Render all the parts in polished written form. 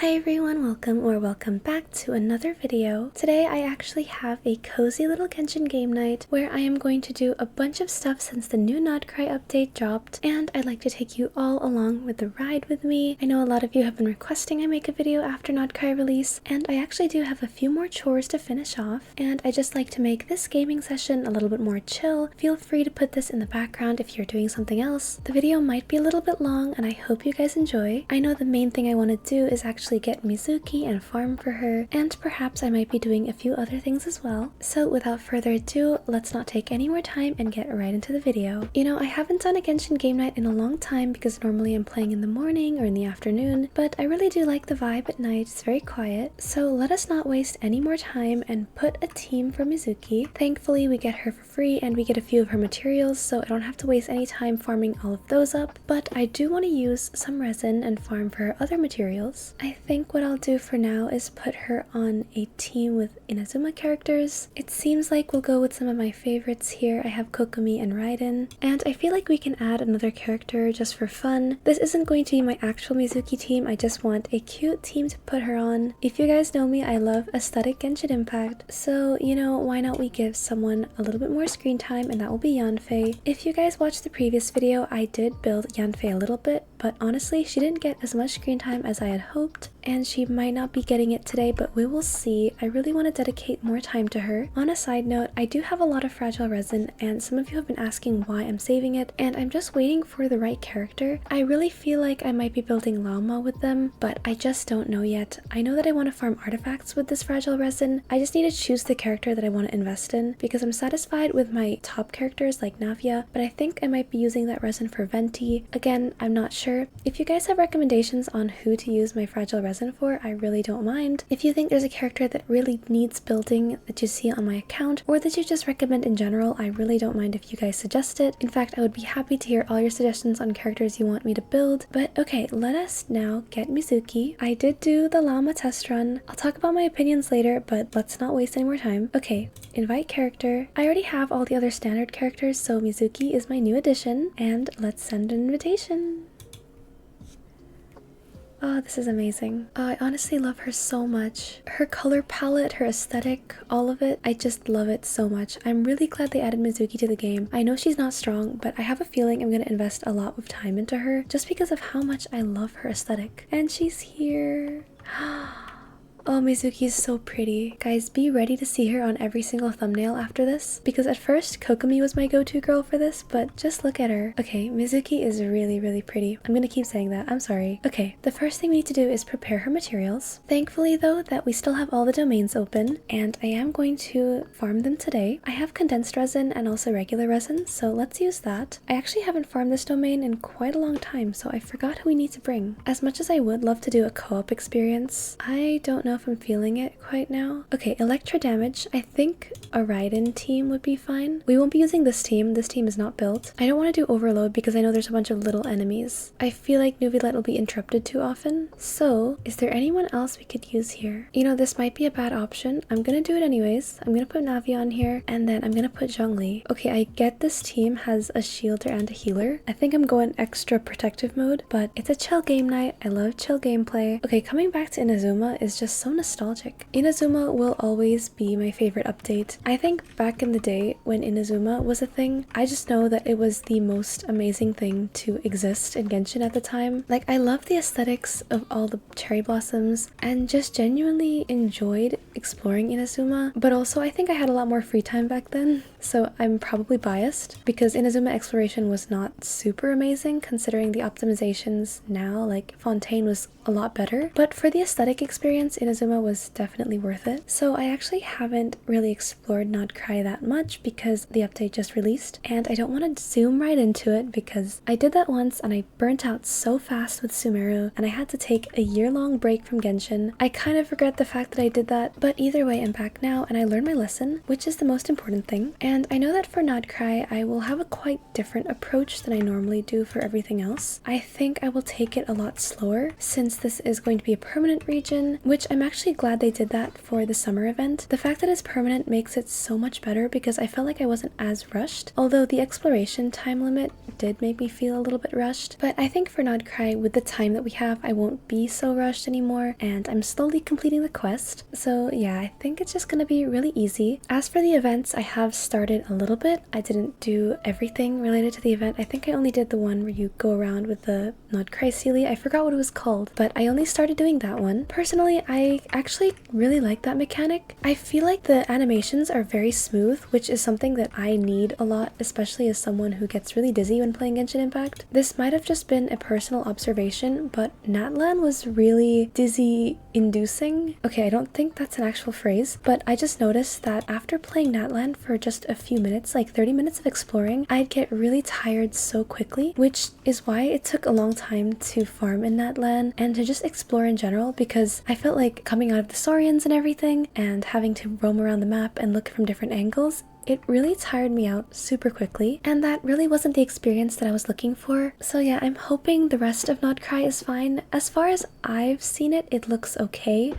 Hi everyone, welcome back to another video. Today I actually have a cozy little Genshin game night where I am going to do a bunch of stuff since the new Not Cry update dropped, and I'd like to take you all along with the ride with me. I know a lot of you have been requesting I make a video after Not Cry release, and I actually do have a few more chores to finish off, and I just like to make this gaming session a little bit more chill. Feel free to put this in the background if you're doing something else. The video might be a little bit long and I hope you guys enjoy. I know the main thing I want to do is actually get mizuki and farm for her, and perhaps I might be doing a few other things as well. So without further ado, let's not take any more time and get right into the video. You know, I haven't done a Genshin game night in a long time because normally I'm playing in the morning or in the afternoon, but I really do like the vibe at night. It's very quiet. So let us not waste any more time and put a team for Mizuki. Thankfully we get her for free and we get a few of her materials, so I don't have to waste any time farming all of those up, but I do want to use some resin and farm for her other materials. I think what I'll do for now is put her on a team with Inazuma characters. It seems like we'll go with some of my favorites here. I have Kokomi and Raiden, and I feel like we can add another character just for fun. This isn't going to be my actual Mizuki team, I just want a cute team to put her on. If you guys know me, I love aesthetic Genshin Impact, so you know, why not we give someone a little bit more screen time, and that will be Yanfei. If you guys watched the previous video, I did build Yanfei a little bit, but honestly she didn't get as much screen time as I had hoped, and she might not be getting it today, but we will see. I really want to dedicate more time to her. On a side note, I do have a lot of fragile resin, and some of you have been asking why I'm saving it, and I'm just waiting for the right character. I really feel like I might be building Llama with them, but I just don't know yet. I know that I want to farm artifacts with this fragile resin. I just need to choose the character that I want to invest in, because I'm satisfied with my top characters like Navia, but I think I might be using that resin for Venti. Again, I'm not sure. If you guys have recommendations on who to use my fragile resin for, I really don't mind. If you think there's a character that really needs building that you see on my account, or that you just recommend in general, I really don't mind if you guys suggest it. In fact, I would be happy to hear all your suggestions on characters you want me to build. But okay, let us now get Mizuki. I did do the Llama test run. I'll talk about my opinions later, but let's not waste any more time. Okay, invite character. I already have all the other standard characters, so Mizuki is my new addition, and let's send an invitation. Oh, this is amazing. Oh, I honestly love her so much. Her color palette, her aesthetic, all of it. I just love it so much. I'm really glad they added Mizuki to the game. I know she's not strong, but I have a feeling I'm going to invest a lot of time into her just because of how much I love her aesthetic. And she's here. Oh, Mizuki is so pretty. Guys, be ready to see her on every single thumbnail after this, because at first Kokomi was my go-to girl for this, but just look at her. Okay, Mizuki is really pretty. I'm gonna keep saying that, I'm sorry. Okay, the first thing we need to do is prepare her materials. Thankfully though, that we still have all the domains open, and I am going to farm them today. I have condensed resin and also regular resin, so let's use that. I actually haven't farmed this domain in quite a long time, so I forgot who we need to bring. As much as I would love to do a co-op experience, I don't know if I'm feeling it quite now. Okay, Electro damage. I think a Raiden team would be fine. We won't be using this team. This team is not built. I don't want to do overload because I know there's a bunch of little enemies. I feel like Nuvilet will be interrupted too often. So, is there anyone else we could use here? You know, this might be a bad option. I'm gonna do it anyways. I'm gonna put Navia on here, and then I'm gonna put Zhongli. Okay, I get this team has a shielder and a healer. I think I'm going extra protective mode, but it's a chill game night. I love chill gameplay. Okay, coming back to Inazuma is just so nostalgic. Inazuma will always be my favorite update. I think back in the day when Inazuma was a thing, I just know that it was the most amazing thing to exist in Genshin at the time. Like, I love the aesthetics of all the cherry blossoms and just genuinely enjoyed exploring Inazuma, but also I think I had a lot more free time back then, so I'm probably biased because Inazuma exploration was not super amazing considering the optimizations now. Like, Fontaine was a lot better, but for the aesthetic experience, Inazuma was definitely worth it. So I actually haven't really explored Not Cry that much because the update just released, and I don't want to zoom right into it because I did that once and I burnt out so fast with Sumeru, and I had to take a year-long break from Genshin. I kind of regret the fact that I did that, but either way I'm back now and I learned my lesson, which is the most important thing. And I know that for Nodcry, I will have a quite different approach than I normally do for everything else. I think I will take it a lot slower since this is going to be a permanent region, which I'm actually glad they did that for the summer event. The fact that it's permanent makes it so much better because I felt like I wasn't as rushed, although the exploration time limit did make me feel a little bit rushed. But I think for Nodcry, with the time that we have, I won't be so rushed anymore, and I'm slowly completing the quest. So yeah, I think it's just gonna be really easy. As for the events, I have started a little bit. I didn't do everything related to the event. I think I only did the one where you go around with the Nodcry Sealy. I forgot what it was called, but I only started doing that one. Personally, I actually really like that mechanic. I feel like the animations are very smooth, which is something that I need a lot, especially as someone who gets really dizzy when playing Genshin Impact. This might have just been a personal observation, but Natlan was really dizzy inducing. Okay, I don't think that's an actual phrase, but I just noticed that after playing Natlan for just a few minutes, like 30 minutes of exploring, I'd get really tired so quickly, which is why it took a long time to farm in Natlan and to just explore in general, because I felt like coming out of the Saurians and everything and having to roam around the map and look from different angles, it really tired me out super quickly, and that really wasn't the experience that I was looking for. So yeah, I'm hoping the rest of Nodcry is fine. As far as I've seen it, it looks okay.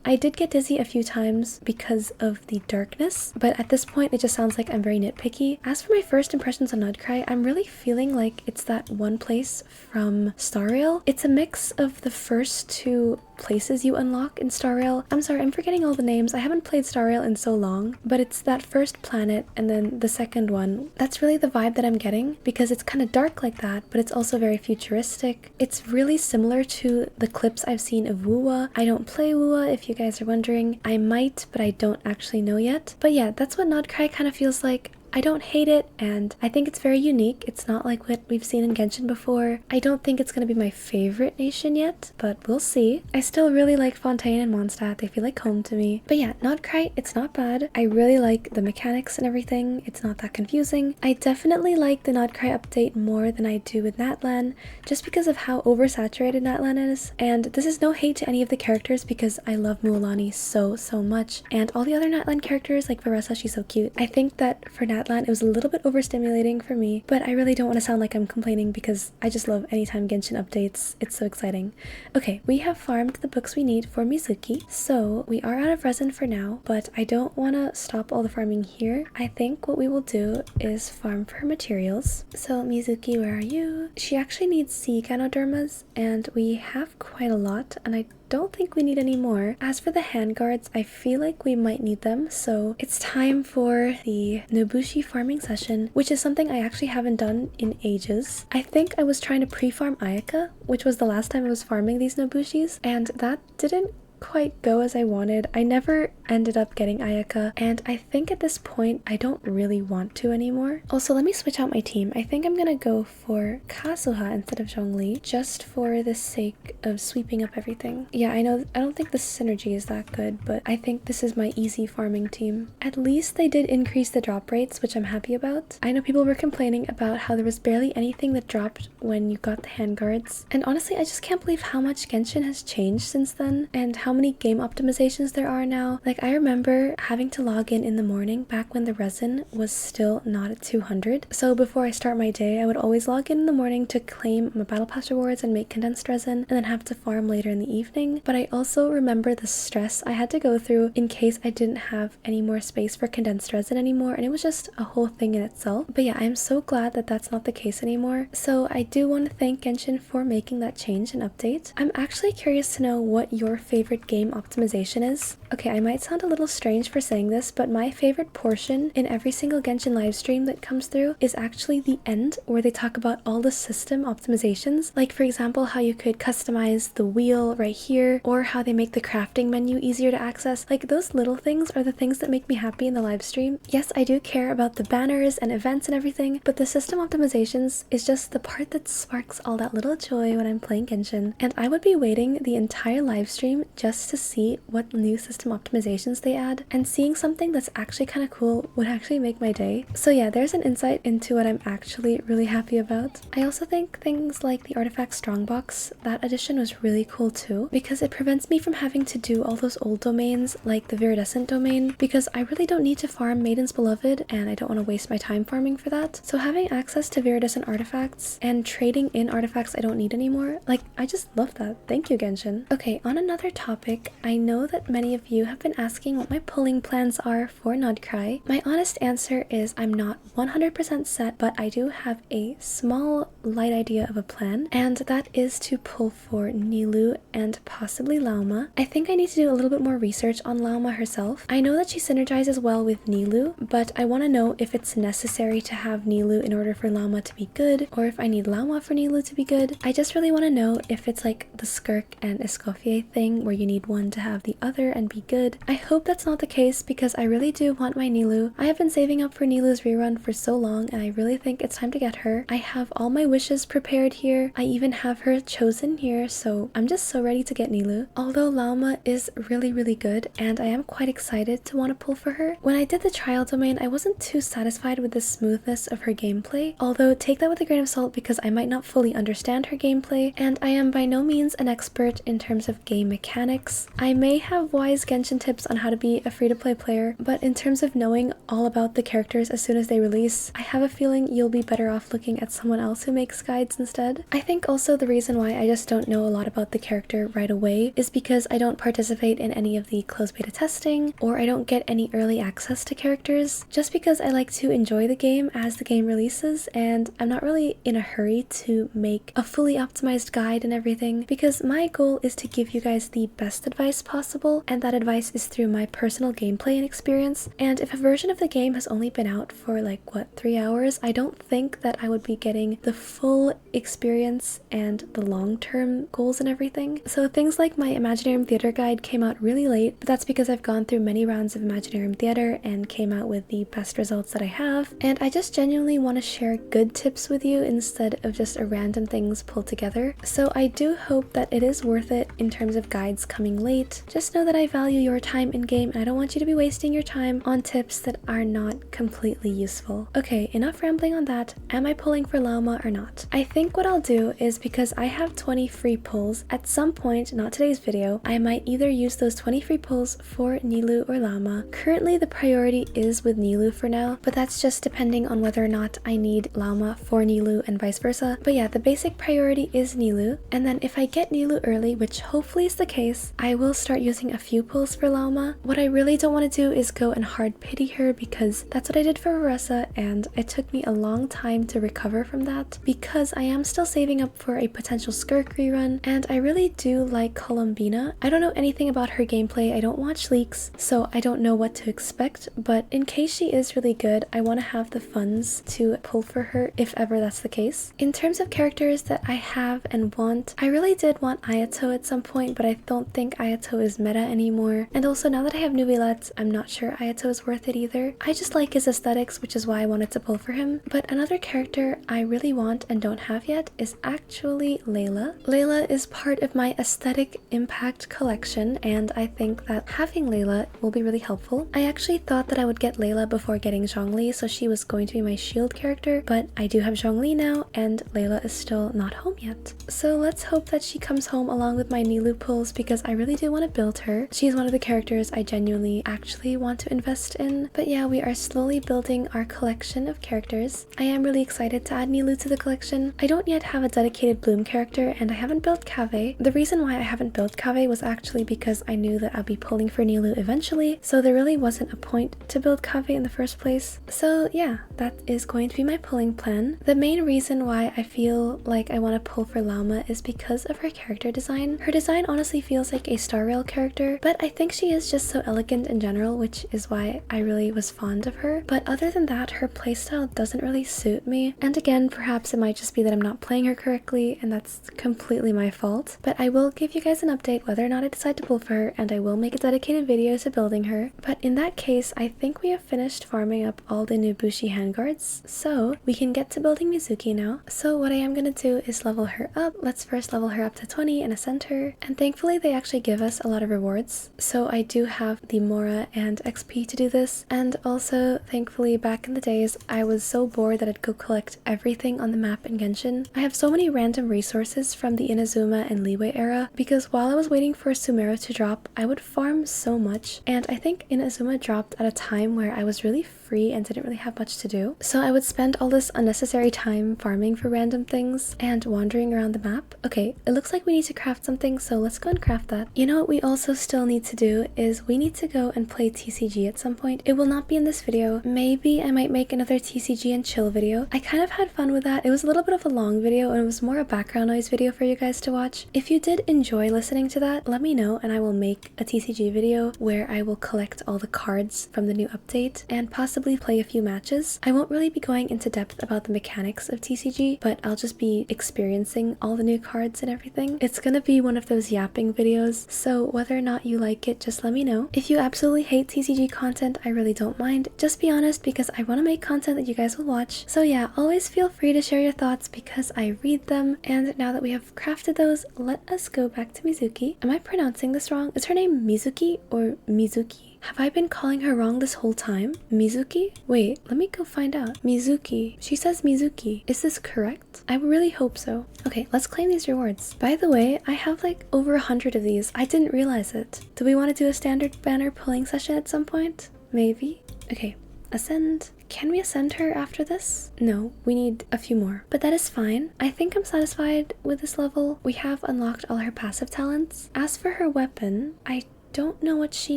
I did get dizzy a few times because of the darkness, but at this point it just sounds like I'm very nitpicky. As for my first impressions on Nodcry, I'm really feeling like it's that one place from Star Rail. It's a mix of the first two places you unlock in Star Rail. I'm sorry, I'm forgetting all the names. I haven't played Star Rail in so long, but it's that first planet and then the second one. That's really the vibe that I'm getting because it's kind of dark like that, but it's also very futuristic. It's really similar to the clips I've seen of Wuwa. I don't play Wuwa, if you guys are wondering. I might, but I don't actually know yet. But yeah, that's what Nodcry kind of feels like. I don't hate it, and I think it's very unique. It's not like what we've seen in Genshin before. I don't think it's going to be my favorite nation yet, but we'll see. I still really like Fontaine and Mondstadt. They feel like home to me. But yeah, Nodcry, it's not bad. I really like the mechanics and everything. It's not that confusing. I definitely like the Nodcry update more than I do with Natlan, just because of how oversaturated Natlan is. And this is no hate to any of the characters because I love Mualani so much. And all the other Natlan characters, like Varessa, she's so cute. I think that for Natlan, it was a little bit overstimulating for me, but I really don't want to sound like I'm complaining because I just love anytime Genshin updates. It's so exciting. Okay, we have farmed the books we need for Mizuki, so we are out of resin for now, but I don't want to stop all the farming here. I think what we will do is farm for her materials. So Mizuki, where are you? She actually needs sea ganodermas, and we have quite a lot, and I don't think we need any more. As for the handguards, I feel like we might need them, so it's time for the Nobushi farming session, which is something I actually haven't done in ages. I think I was trying to pre-farm Ayaka, which was the last time I was farming these Nobushis, and that didn't quite go as I wanted. I never ended up getting Ayaka, and I think at this point I don't really want to anymore. Also, let me switch out my team. I think I'm gonna go for Kazuha instead of Zhongli, just for the sake of sweeping up everything. Yeah, I know I don't think the synergy is that good, but I think this is my easy farming team. At least they did increase the drop rates, which I'm happy about. I know people were complaining about how there was barely anything that dropped when you got the handguards, and honestly I just can't believe how much Genshin has changed since then and how many game optimizations there are now. Like, I remember having to log in the morning back when the resin was still not at 200. So before I start my day, I would always log in the morning to claim my battle pass rewards and make condensed resin, and then have to farm later in the evening. But I also remember the stress I had to go through in case I didn't have any more space for condensed resin anymore, and it was just a whole thing in itself. But yeah, I'm so glad that that's not the case anymore. So I do want to thank Genshin for making that change and update. I'm actually curious to know what your favorite game optimization is. Okay, I might sound a little strange for saying this, but my favorite portion in every single Genshin livestream that comes through is actually the end, where they talk about all the system optimizations. Like, for example, how you could customize the wheel right here, or how they make the crafting menu easier to access. Like, those little things are the things that make me happy in the livestream. Yes, I do care about the banners and events and everything, but the system optimizations is just the part that sparks all that little joy when I'm playing Genshin. And I would be waiting the entire livestream just to see what new system custom optimizations they add, and seeing something that's actually kind of cool would actually make my day. So yeah, there's an insight into what I'm actually really happy about. I also think things like the Artifact Strongbox, that addition was really cool too, because it prevents me from having to do all those old domains like the Viridescent domain, because I really don't need to farm Maiden's Beloved and I don't want to waste my time farming for that. So having access to Viridescent artifacts and trading in artifacts I don't need anymore, like, I just love that. Thank you, Genshin. Okay, on another topic, I know that many of you have been asking what my pulling plans are for Nodcry. My honest answer is I'm not 100% set, but I do have a small light idea of a plan, and that is to pull for Nilou and possibly Lauma. I think I need to do a little bit more research on Lauma herself. I know that she synergizes well with Nilou, but I want to know if it's necessary to have Nilou in order for Lauma to be good, or if I need Lauma for Nilou to be good. I just really want to know if it's like the Skirk and Escoffier thing where you need one to have the other and be good. I hope that's not the case because I really do want my Nilou. I have been saving up for Nilou's rerun for so long and I really think it's time to get her. I have all my wishes prepared here. I even have her chosen here, so I'm just so ready to get Nilou. Although Lauma is really good and I am quite excited to want to pull for her. When I did the trial domain, I wasn't too satisfied with the smoothness of her gameplay, although take that with a grain of salt because I might not fully understand her gameplay and I am by no means an expert in terms of game mechanics. I may have wise Genshin tips on how to be a free-to-play player, but in terms of knowing all about the characters as soon as they release, I have a feeling you'll be better off looking at someone else who makes guides instead. I think also the reason why I just don't know a lot about the character right away is because I don't participate in any of the closed beta testing, or I don't get any early access to characters, just because I like to enjoy the game as the game releases, and I'm not really in a hurry to make a fully optimized guide and everything, because my goal is to give you guys the best advice possible, and that advice is through my personal gameplay and experience. And if a version of the game has only been out for like, what, 3 hours, I don't think that I would be getting the full experience and the long-term goals and everything. So things like my Imaginarium Theater guide came out really late, but that's because I've gone through many rounds of Imaginarium Theater and came out with the best results that I have, and I just genuinely want to share good tips with you instead of just a random things pulled together. So I do hope that it is worth it in terms of guides coming late. Just know that I value your time in game and I don't want you to be wasting your time on tips that are not completely useful. Okay, enough rambling on that. Am I pulling for Lauma or not? I think what I'll do is, because I have 20 free pulls, at some point, not today's video, I might either use those 20 free pulls for Nilou or Lauma. Currently the priority is with Nilou for now, but that's just depending on whether or not I need Lauma for Nilou and vice versa. But yeah, the basic priority is Nilou, and then if I get Nilou early, which hopefully is the case, I will start using a few pulls for Lauma. What I really don't want to do is go and hard pity her, because that's what I did for Oresa, and it took me a long time to recover from that, because I am still saving up for a potential Skirk rerun, and I really do like Columbina. I don't know anything about her gameplay, I don't watch leaks, so I don't know what to expect, but in case she is really good, I want to have the funds to pull for her if ever that's the case. In terms of characters that I have and want, I really did want Ayato at some point, but I don't think Ayato is meta anymore, and also now that I have Nubilet, I'm not sure Ayato is worth it either. I just like his aesthetics, which is why I wanted to pull for him. But another character I really want and don't have yet is actually Layla. Layla is part of my Aesthetic Impact collection, and I think that having Layla will be really helpful. I actually thought that I would get Layla before getting Zhongli, so she was going to be my shield character, but I do have Zhongli now, and Layla is still not home yet. So let's hope that she comes home along with my Nilou pulls, because I really do want to build her. She's one of the characters I genuinely actually want to invest in. But yeah, we are slowly building our collection of characters. I am really excited to add Nilou to the collection. I don't yet have a dedicated Bloom character, and I haven't built Kaveh. The reason why I haven't built Kaveh was actually because I knew that I'll be pulling for Nilou eventually, so there really wasn't a point to build Kaveh in the first place. So yeah, that is going to be my pulling plan. The main reason why I feel like I want to pull for Lauma is because of her character design. Her design honestly feels like a Star Rail character, but I think she is just so elegant in general, which is why I really was fond of her. But other than that, her playstyle doesn't really suit me. And again, perhaps it might just be that I'm not playing her correctly, and that's completely my fault. But I will give you guys an update whether or not I decide to pull for her, and I will make a dedicated video to building her. But in that case, I think we have finished farming up all the new Bushi handguards, so we can get to building Mizuki now. So what I am gonna do is level her up. Let's first level her up to 20 and ascend her, and thankfully they actually give us a lot of rewards. So I do have the Mora and XP to do this, and also thankfully back in the days I was so bored that I'd go collect everything on the map in Genshin. I have so many random resources from the Inazuma and Leeway era because while I was waiting for Sumeru to drop, I would farm so much, and I think Inazuma dropped at a time where I was really free and didn't really have much to do. So I would spend all this unnecessary time farming for random things and wandering around the map. Okay, it looks like we need to craft something, so let's go and craft that. You know what we also still need to do is we need to go and play TCG at some point. It will not be in this video. Maybe I might make another TCG and chill video. I kind of had fun with that. It was a little bit of a long video and it was more a background noise video for you guys to watch. If you did enjoy listening to that, let me know and I will make a TCG video where I will collect all the cards from the new update and possibly play a few matches. I won't really be going into depth about the mechanics of TCG, but I'll just be experiencing all the new cards and everything. It's gonna be one of those yapping videos, so whether or not you like it, just let me know. If you absolutely hate TCG content, I really don't mind. Just be honest because I want to make content that you guys will watch. So yeah, always feel free to share your thoughts because I read them. And now that we have crafted those, let us go back to Mizuki. Am I pronouncing this wrong? Is her name Mizuki or Mizuki? Have I been calling her wrong this whole time? Mizuki? Wait, let me go find out. Mizuki. She says Mizuki. Is this correct? I really hope so. Okay, let's claim these rewards. By the way, I have like over 100 of these. I didn't realize it. Do we want to do a standard banner pulling session at some point? Maybe. Okay, ascend. Can we ascend her after this? No, we need a few more. But that is fine. I think I'm satisfied with this level. We have unlocked all her passive talents. As for her weapon, I don't know what she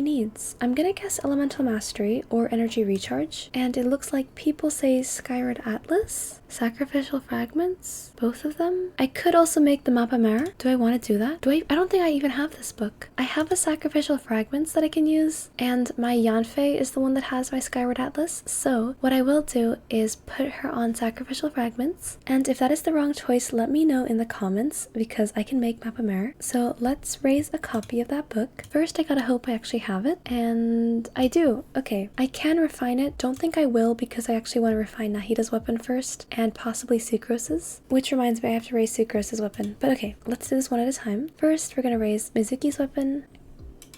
needs. I'm gonna guess Elemental Mastery or Energy Recharge, and it looks like people say Skyward Atlas, Sacrificial Fragments, both of them. I could also make the Mappa Mare. Do I want to do that? I don't think I even have this book. I have a Sacrificial Fragments that I can use, and my Yanfei is the one that has my Skyward Atlas, so what I will do is put her on Sacrificial Fragments, and if that is the wrong choice, let me know in the comments because I can make Mappa Mare. So let's raise a copy of that book. First, I gotta hope I actually have it, and I do. Okay, I can refine it. Don't think I will because I actually want to refine Nahida's weapon first and possibly Sucrose's, which reminds me I have to raise Sucrose's weapon. But okay, let's do this one at a time. First, we're gonna raise Mizuki's weapon,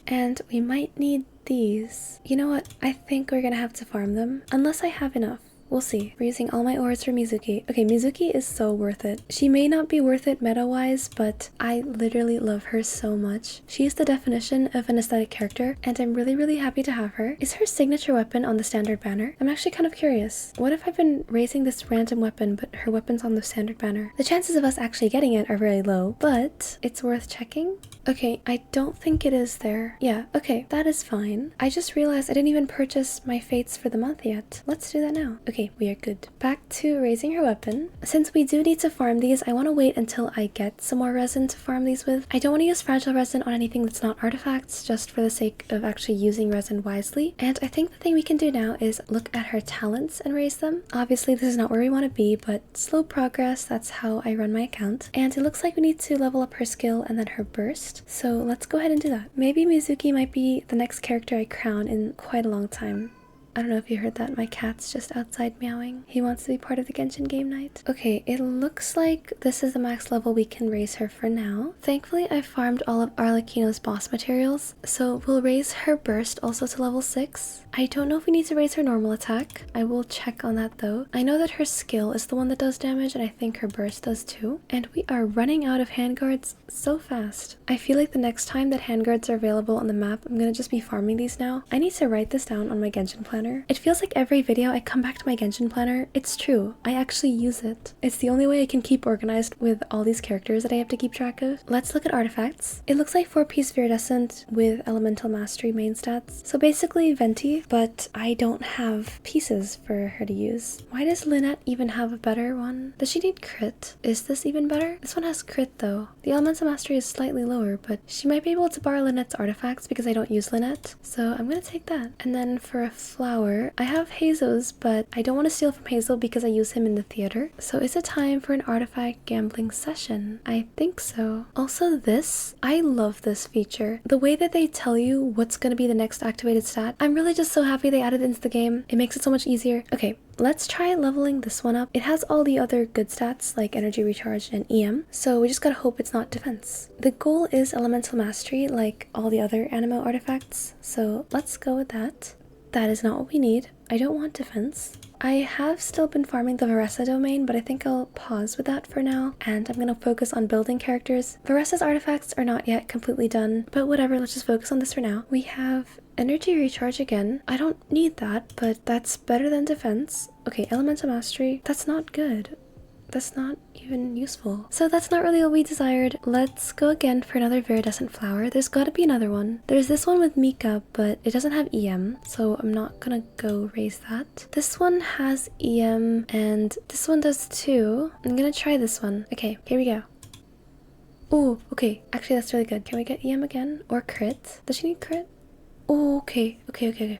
and we might need these. You know what? I think we're gonna have to farm them unless I have enough. We'll see. We're using all my ores for Mizuki. Okay, Mizuki is so worth it. She may not be worth it meta-wise, but I literally love her so much. She's the definition of an aesthetic character, and I'm really happy to have her. Is her signature weapon on the standard banner? I'm actually kind of curious. What if I've been raising this random weapon, but her weapon's on the standard banner? The chances of us actually getting it are very low, but it's worth checking. Okay, I don't think it is there. Yeah, okay, that is fine. I just realized I didn't even purchase my fates for the month yet. Let's do that now. Okay, we are good. Back to raising her weapon. Since we do need to farm these, I want to wait until I get some more resin to farm these with. I don't want to use fragile resin on anything that's not artifacts, just for the sake of actually using resin wisely. And I think the thing we can do now is look at her talents and raise them. Obviously, this is not where we want to be, but slow progress, that's how I run my account. And it looks like we need to level up her skill and then her burst. So let's go ahead and do that. Maybe Mizuki might be the next character I crown in quite a long time. I don't know if you heard that, my cat's just outside meowing. He wants to be part of the Genshin game night. Okay, it looks like this is the max level we can raise her for now. Thankfully, I farmed all of Arlecchino's boss materials, so we'll raise her burst also to level 6. I don't know if we need to raise her normal attack. I will check on that though. I know that her skill is the one that does damage, and I think her burst does too. And we are running out of handguards so fast. I feel like the next time that handguards are available on the map, I'm gonna just be farming these now. I need to write this down on my Genshin planner. It feels like every video I come back to my Genshin planner. It's true, I actually use it. It's the only way I can keep organized with all these characters that I have to keep track of. Let's look at artifacts. It looks like 4-piece Viridescent with Elemental Mastery main stats. So basically Venti, but I don't have pieces for her to use. Why does Lynette even have a better one? Does she need crit? Is this even better? This one has crit though. The Elemental Mastery is slightly lower, but she might be able to borrow Lynette's artifacts because I don't use Lynette. So I'm gonna take that. And then for a flag, flower. I have Hazel's, but I don't want to steal from Hazel because I use him in the theater. So is it time for an artifact gambling session? I think so. Also this, I love this feature. The way that they tell you what's going to be the next activated stat. I'm really just so happy they added it into the game. It makes it so much easier. Okay, let's try leveling this one up. It has all the other good stats like energy recharge and EM, so we just gotta hope it's not defense. The goal is elemental mastery like all the other animo artifacts, so let's go with that. That is not what we need. I don't want defense. I have still been farming the Varessa domain, but I think I'll pause with that for now, and I'm gonna focus on building characters. Varessa's artifacts are not yet completely done, but whatever, let's just focus on this for now. We have energy recharge again. I don't need that, but that's better than defense. Okay, elemental mastery. That's not good. That's not even useful. So that's not really what we desired. Let's go again for another viridescent flower. There's gotta be another one. There's this one with Mika, but it doesn't have EM, so I'm not gonna go raise that. This one has EM, and this one does too. I'm gonna try this one. Okay, here we go. Oh, okay. Actually, that's really good. Can we get EM again? Or crit? Does she need crit? Oh, okay.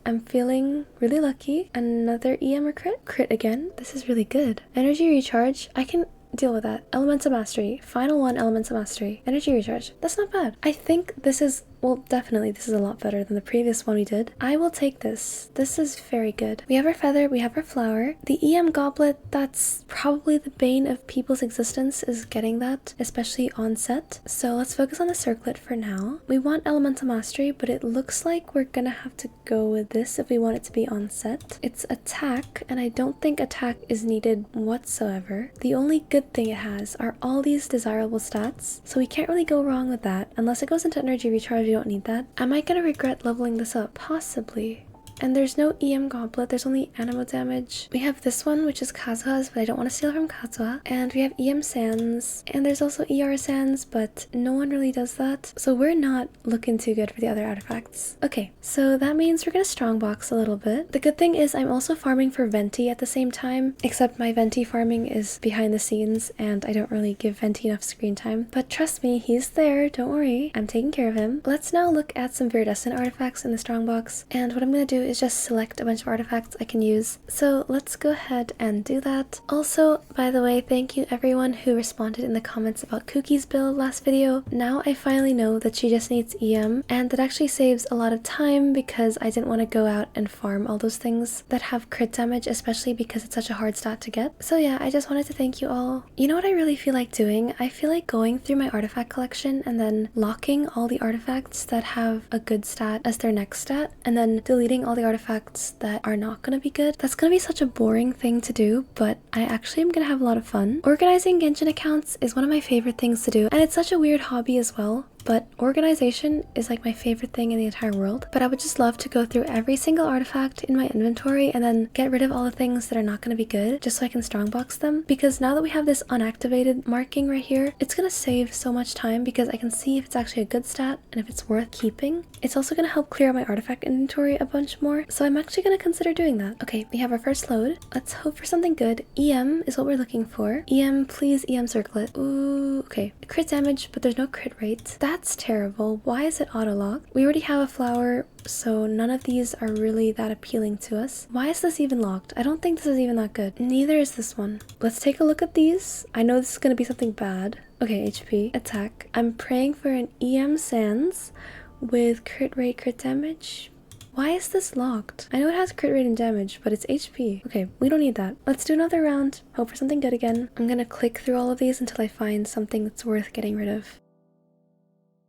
I'm feeling really lucky. Another EM or crit? Crit again. This is really good. Energy recharge. I can deal with that. Elemental mastery. Final one, elemental mastery. Energy recharge. That's not bad. I think this is, well, definitely this is a lot better than the previous one we did. I will take this. This is very good. We have our feather, we have our flower. The EM goblet, that's probably the bane of people's existence, is getting that, especially on set. So let's focus on the circlet for now. We want elemental mastery, but it looks like we're gonna have to go with this if we want it to be on set. It's attack, and I don't think attack is needed whatsoever. The only good thing it has are all these desirable stats, so we can't really go wrong with that. Unless it goes into energy recharge, you don't need that. Am I gonna regret leveling this up? Possibly. And there's no EM goblet, there's only animo damage. We have this one, which is Kazuha's, but I don't want to steal from Kazuha. And we have EM sands, and there's also ER sands, but no one really does that. So we're not looking too good for the other artifacts. Okay, so that means we're gonna strongbox a little bit. The good thing is I'm also farming for Venti at the same time, except my Venti farming is behind the scenes, and I don't really give Venti enough screen time. But trust me, he's there, don't worry. I'm taking care of him. Let's now look at some viridescent artifacts in the strongbox, and what I'm gonna do is just select a bunch of artifacts I can use. So let's go ahead and do that. Also, by the way, thank you everyone who responded in the comments about Cookie's build last video. Now I finally know that she just needs EM, and that actually saves a lot of time because I didn't want to go out and farm all those things that have crit damage, especially because it's such a hard stat to get. So yeah, I just wanted to thank you all. You know what I really feel like doing? I feel like going through my artifact collection and then locking all the artifacts that have a good stat as their next stat, and then deleting all the artifacts that are not going to be good. That's going to be such a boring thing to do, but I actually am going to have a lot of fun. Organizing Genshin accounts is one of my favorite things to do, and it's such a weird hobby as well. But organization is like my favorite thing in the entire world. But I would just love to go through every single artifact in my inventory and then get rid of all the things that are not going to be good, just so I can strongbox them. Because now that we have this unactivated marking right here, it's going to save so much time because I can see if it's actually a good stat and if it's worth keeping. It's also going to help clear out my artifact inventory a bunch more, so I'm actually going to consider doing that. Okay, we have our first load. Let's hope for something good. EM is what we're looking for. EM, please, EM circlet. Ooh, okay. Crit damage, but there's no crit rate. That's terrible. Why is it auto-locked? We already have a flower, so none of these are really that appealing to us. Why is this even locked? I don't think this is even that good. Neither is this one. Let's take a look at these. I know this is going to be something bad. Okay, HP. Attack. I'm praying for an EM Sands with crit rate, crit damage. Why is this locked? I know it has crit rate and damage, but it's HP. Okay, we don't need that. Let's do another round. Hope for something good again. I'm gonna click through all of these until I find something that's worth getting rid of.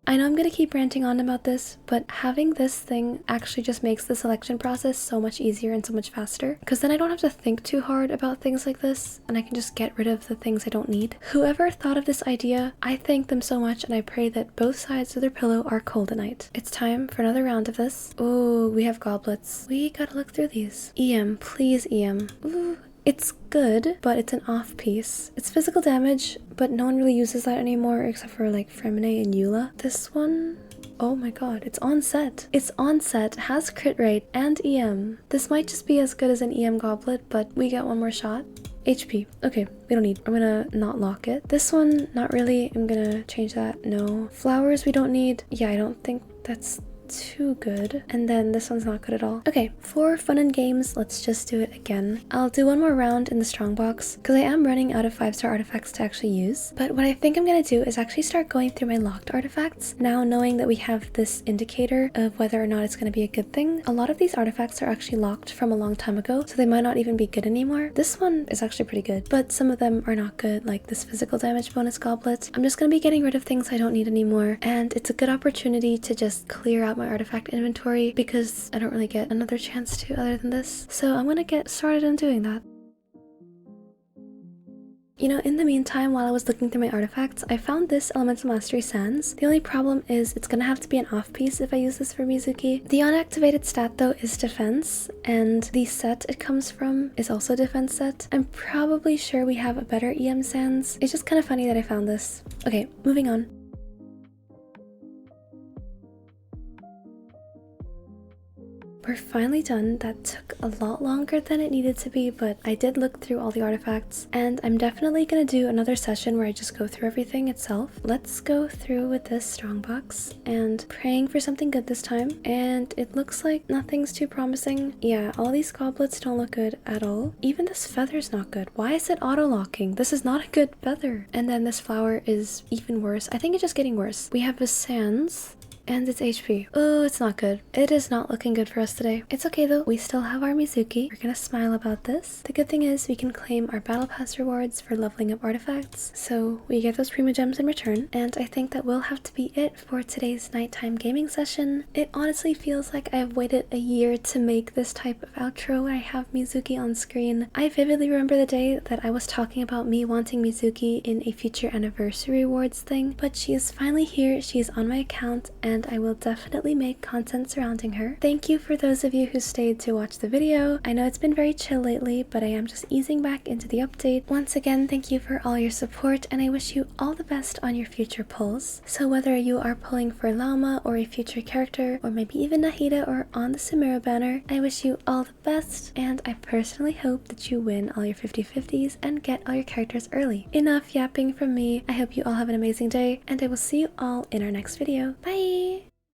I know I'm gonna keep ranting on about this, but having this thing actually just makes the selection process so much easier and so much faster, because then I don't have to think too hard about things like this, and I can just get rid of the things I don't need. Whoever thought of this idea, I thank them so much, and I pray that both sides of their pillow are cold at night. It's time for another round of this. Ooh, we have goblets. We gotta look through these. EM, please EM. Ooh. It's good, but it's an off piece. It's physical damage, but no one really uses that anymore except for like Fremine and Eula. This one, oh my god, it's on set. It's on set, has crit rate and EM. This might just be as good as an EM goblet, but we get one more shot. HP. Okay, we don't need. I'm gonna not lock it. This one, not really. I'm gonna change that. No. Flowers we don't need. Yeah, I don't think that's too good. And then this one's not good at all. Okay, for fun and games, let's just do it again. I'll do one more round in the strongbox because I am running out of 5-star artifacts to actually use. But what I think I'm gonna do is actually start going through my locked artifacts. Now knowing that we have this indicator of whether or not it's gonna be a good thing, a lot of these artifacts are actually locked from a long time ago, so they might not even be good anymore. This one is actually pretty good, but some of them are not good, like this physical damage bonus goblet. I'm just gonna be getting rid of things I don't need anymore, and it's a good opportunity to just clear out my artifact inventory because I don't really get another chance to other than this. So I'm gonna get started on doing that. You know, in the meantime, while I was looking through my artifacts, I found this Elemental Mastery Sands. The only problem is it's gonna have to be an off piece if I use this for Mizuki. The unactivated stat though is defense, and the set it comes from is also a defense set. I'm probably sure we have a better EM Sands. It's just kind of funny that I found this. Okay, moving on. We're finally done. That took a lot longer than it needed to be, but I did look through all the artifacts, and I'm definitely gonna do another session where I just go through everything itself. Let's go through with this strongbox and praying for something good this time, and it looks like nothing's too promising. Yeah, all these goblets don't look good at all. Even this feather's not good. Why is it auto-locking? This is not a good feather. And then this flower is even worse. I think it's just getting worse. We have a Sans. And it's HP. Oh, it's not good. It is not looking good for us today. It's okay though. We still have our Mizuki. We're gonna smile about this. The good thing is we can claim our battle pass rewards for leveling up artifacts. So we get those prima gems in return. And I think that will have to be it for today's nighttime gaming session. It honestly feels like I've waited a year to make this type of outro where I have Mizuki on screen. I vividly remember the day that I was talking about me wanting Mizuki in a future anniversary rewards thing, but she is finally here. She is on my account, and I will definitely make content surrounding her. Thank you for those of you who stayed to watch the video. I know it's been very chill lately, but I am just easing back into the update. Once again, thank you for all your support, and I wish you all the best on your future pulls. So whether you are pulling for Llama or a future character, or maybe even Nahida or on the Samira banner, I wish you all the best, and I personally hope that you win all your 50/50s and get all your characters early. Enough yapping from me. I hope you all have an amazing day, and I will see you all in our next video. Bye!